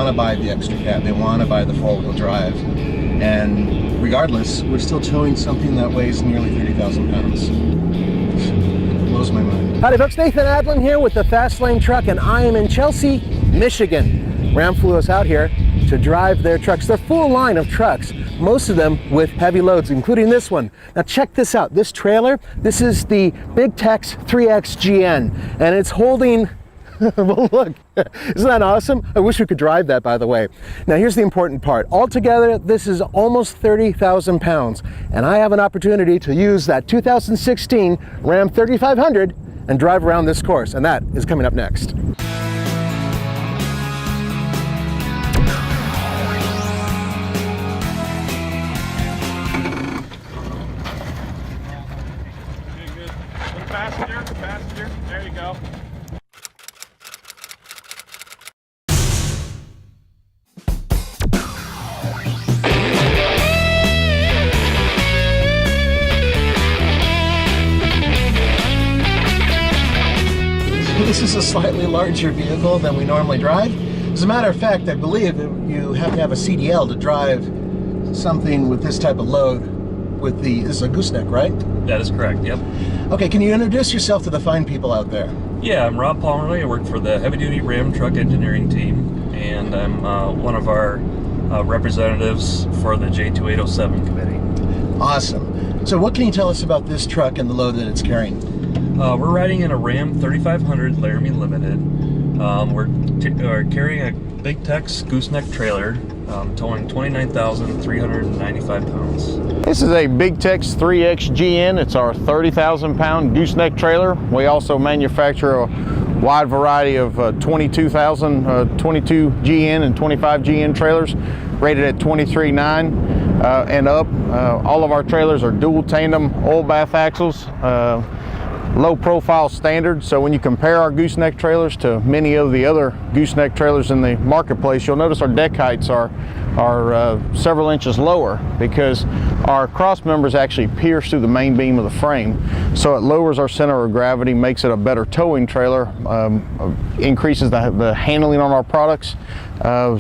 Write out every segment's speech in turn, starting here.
want to buy the extra cab, they want to buy the four-wheel drive, and regardless, we're still towing something that weighs nearly 30,000 pounds. It blows my mind. Howdy folks, Nathan Adlin here with the Fast Lane Truck, and I am in Chelsea, Michigan. Ram flew us out here to drive their trucks, their full line of trucks, most of them with heavy loads, including this one. Now check this out, this trailer, this is the Big Tex 3XGN, and it's holding, well look, isn't that awesome? I wish we could drive that, by the way. Now here's the important part. Altogether, this is almost 30,000 pounds, and I have an opportunity to use that 2016 Ram 3500 and drive around this course, and that is coming up next. Passenger, there you go. This is a slightly larger vehicle than we normally drive. As a matter of fact, I believe you have to have a CDL to drive something with this type of load with the, this is a gooseneck, right? That is correct, yep. Okay, can you introduce yourself to the fine people out there? Yeah, I'm Rob Palmerly. I work for the Heavy Duty Ram Truck Engineering Team, and I'm one of our representatives for the J2807 committee. Awesome. So what can you tell us about this truck and the load that it's carrying? We're riding in a Ram 3500 Laramie Limited. We're carrying a Big Tex gooseneck trailer, towing 29,395 pounds. This is a Big Tex 3XGN. It's our 30,000 pound gooseneck trailer. We also manufacture a wide variety of 22,000, 22 GN and 25 GN trailers, rated at 23.9 and up. All of our trailers are dual tandem oil bath axles. Low profile standard, so when you compare our gooseneck trailers to many of the other gooseneck trailers in the marketplace, you'll notice our deck heights are several inches lower because our cross members actually pierce through the main beam of the frame, so it lowers our center of gravity, makes it a better towing trailer, increases the handling on our products,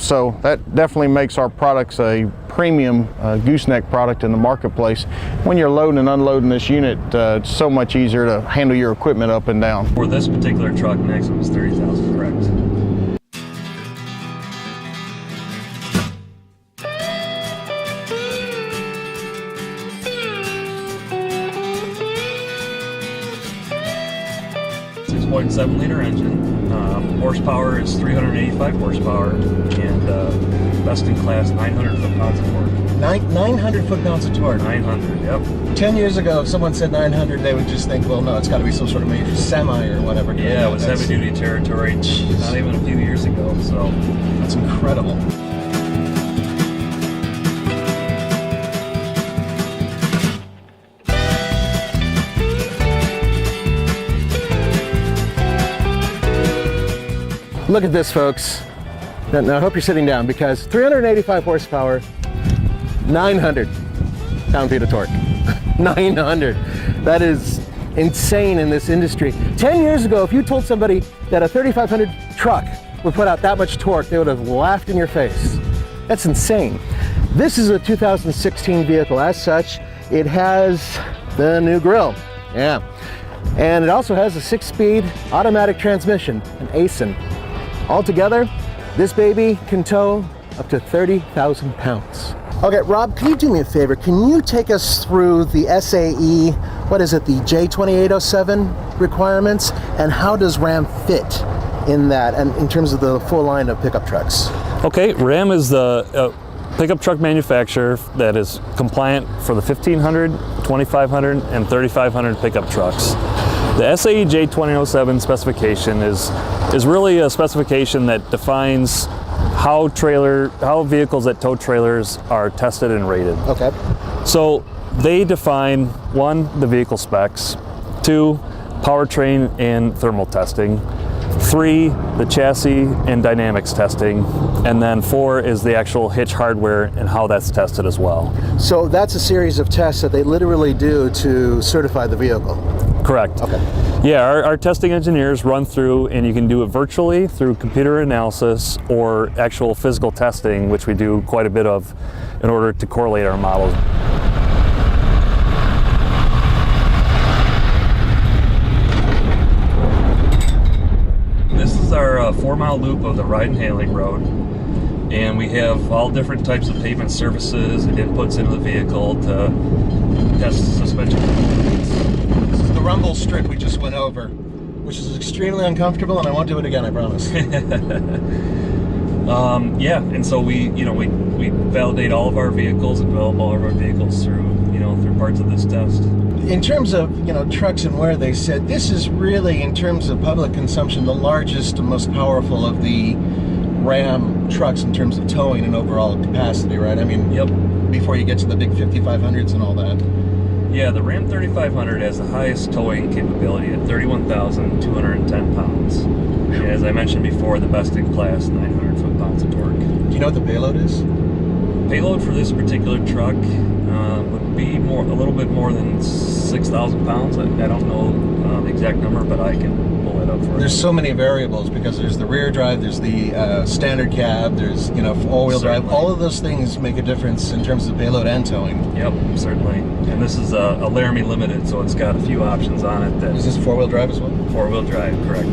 so that definitely makes our products a premium gooseneck product in the marketplace. When you're loading and unloading this unit, it's so much easier to handle your equipment up and down. For this particular truck, maximum is 30,000, correct. .7 liter engine, horsepower is 385 horsepower, and best in class 900 foot-pounds of torque. 900 foot-pounds of torque? 900, yep. 10 years ago, if someone said 900, they would just think, well, no, it's got to be some sort of major semi or whatever. Yeah, it was heavy-duty territory not even a few years ago, so. That's incredible. Look at this, folks. Now I hope you're sitting down, because 385 horsepower, 900 pound-feet of torque. 900. That is insane in this industry. 10 years ago, if you told somebody that a 3500 truck would put out that much torque, they would have laughed in your face. That's insane. This is a 2016 vehicle. As such, it has the new grille. Yeah. And it also has a 6-speed automatic transmission, an ASIN. Altogether, this baby can tow up to 30,000 pounds. Okay, Rob, can you do me a favor? Can you take us through the SAE, what is it, the J2807 requirements, and how does Ram fit in that, and in terms of the full line of pickup trucks? Okay, Ram is the pickup truck manufacturer that is compliant for the 1500, 2500, and 3500 pickup trucks. The SAE J2807 specification is really a specification that defines how vehicles that tow trailers are tested and rated. Okay. So they define 1, the vehicle specs, 2, powertrain and thermal testing, 3, the chassis and dynamics testing, and then 4 is the actual hitch hardware and how that's tested as well. So that's a series of tests that they literally do to certify the vehicle. Correct. Okay. Yeah, our testing engineers run through, and you can do it virtually through computer analysis or actual physical testing, which we do quite a bit of in order to correlate our models. This is our 4-mile loop of the Ride and Handling Road, and we have all different types of pavement surfaces and inputs into the vehicle to test suspension. This is the rumble strip we just went over, which is extremely uncomfortable, and I won't do it again, I promise. Yeah, and so we validate all of our vehicles and develop all of our vehicles through parts of this test. In terms of, trucks and where they sit, this is really, in terms of public consumption, the largest and most powerful of the Ram trucks in terms of towing and overall capacity, right? I mean, Yep. Before you get to the big 5500s and all that. Yeah, the Ram 3500 has the highest towing capability at 31,210 pounds. And as I mentioned before, the best in class 900 foot-pounds of torque. Do you know what the payload is? Payload for this particular truck would be a little bit more than 6,000 pounds. I don't know the exact number, but I can pull it up for you. There's so many variables because there's the rear drive, there's the standard cab, there's all-wheel drive. Certainly. All of those things make a difference in terms of payload and towing. Yep, certainly. And this is a Laramie Limited, so it's got a few options on it. Is this four-wheel drive as well? Four-wheel drive, correct.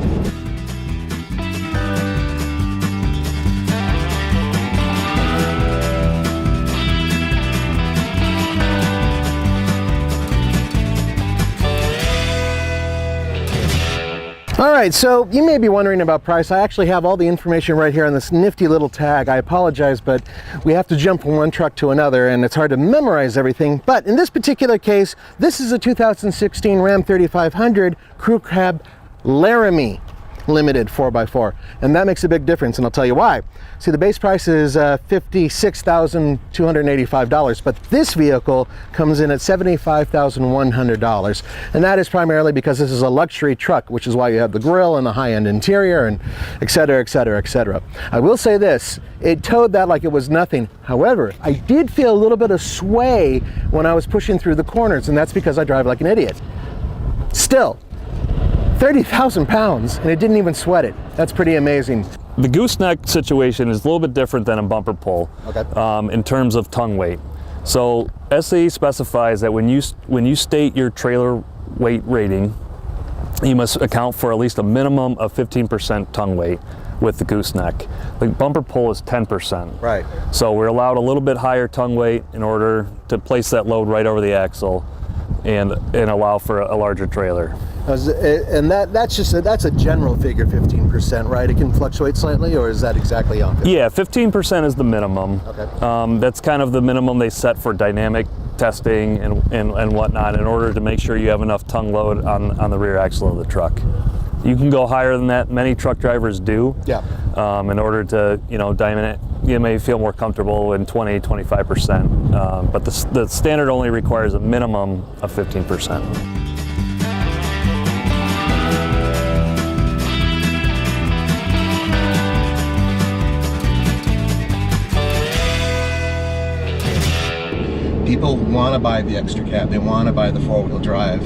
All right, so you may be wondering about price. I actually have all the information right here on this nifty little tag. I apologize, but we have to jump from one truck to another, and it's hard to memorize everything. But in this particular case, this is a 2016 Ram 3500 Crew Cab Laramie Limited 4x4, and that makes a big difference, and I'll tell you why. See, the base price is $56,285, but this vehicle comes in at $75,100, and that is primarily because this is a luxury truck, which is why you have the grille and the high-end interior and et cetera, et cetera, et cetera. I will say this, it towed that like it was nothing. However, I did feel a little bit of sway when I was pushing through the corners, and that's because I drive like an idiot. Still, 30,000 pounds, and it didn't even sweat it. That's pretty amazing. The gooseneck situation is a little bit different than a bumper pull in terms of tongue weight. So SAE specifies that when you state your trailer weight rating, you must account for at least a minimum of 15% tongue weight with the gooseneck. The bumper pull is 10%. Right. So we're allowed a little bit higher tongue weight in order to place that load right over the axle and allow for a larger trailer. And that's a general figure, 15%, right? It can fluctuate slightly, or is that exactly on? Yeah, 15% is the minimum. Okay. That's kind of the minimum they set for dynamic testing and whatnot in order to make sure you have enough tongue load on the rear axle of the truck. You can go higher than that. Many truck drivers do. Yeah. In order to, you may feel more comfortable in 20-25%. But the standard only requires a minimum of 15%. People want to buy the extra cab, they want to buy the four-wheel drive,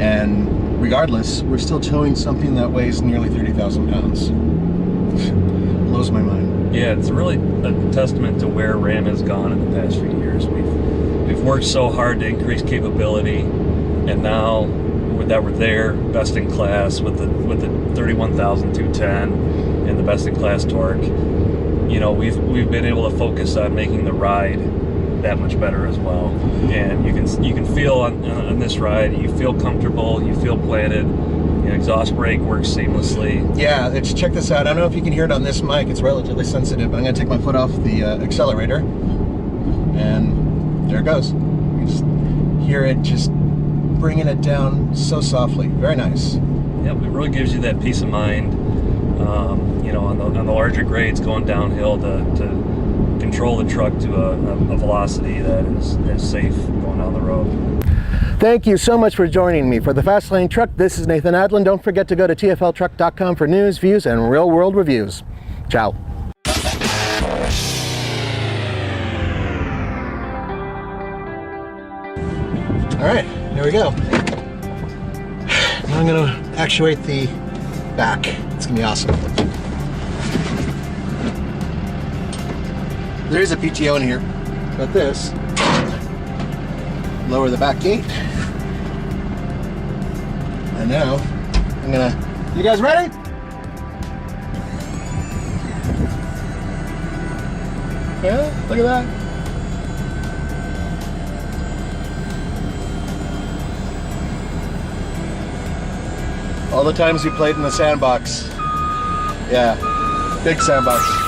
and regardless, we're still towing something that weighs nearly 30,000 pounds. Blows my mind. Yeah, it's really a testament to where Ram has gone in the past few years. We've worked so hard to increase capability, and now that we're there, best in class with the 31,210 and the best in class torque. We've been able to focus on making the ride that much better as well, and you can feel on this ride, you feel comfortable, you feel planted. Exhaust brake works seamlessly. Yeah, check this out. I don't know if you can hear it on this mic, it's relatively sensitive, but I'm going to take my foot off the accelerator, and there it goes. You just hear it just bringing it down so softly. Very nice. Yep, it really gives you that peace of mind, on the larger grades going downhill to control the truck to a velocity that is safe going down the road. Thank you so much for joining me. For the Fast Lane Truck, this is Nathan Adlin. Don't forget to go to tfltruck.com for news, views, and real-world reviews. Ciao. All right, here we go. I'm gonna actuate the back. It's gonna be awesome. There is a PTO in here, but this, lower the back gate. And now, I'm gonna, you guys ready? Yeah, look at that. All the times we played in the sandbox. Yeah, big sandbox.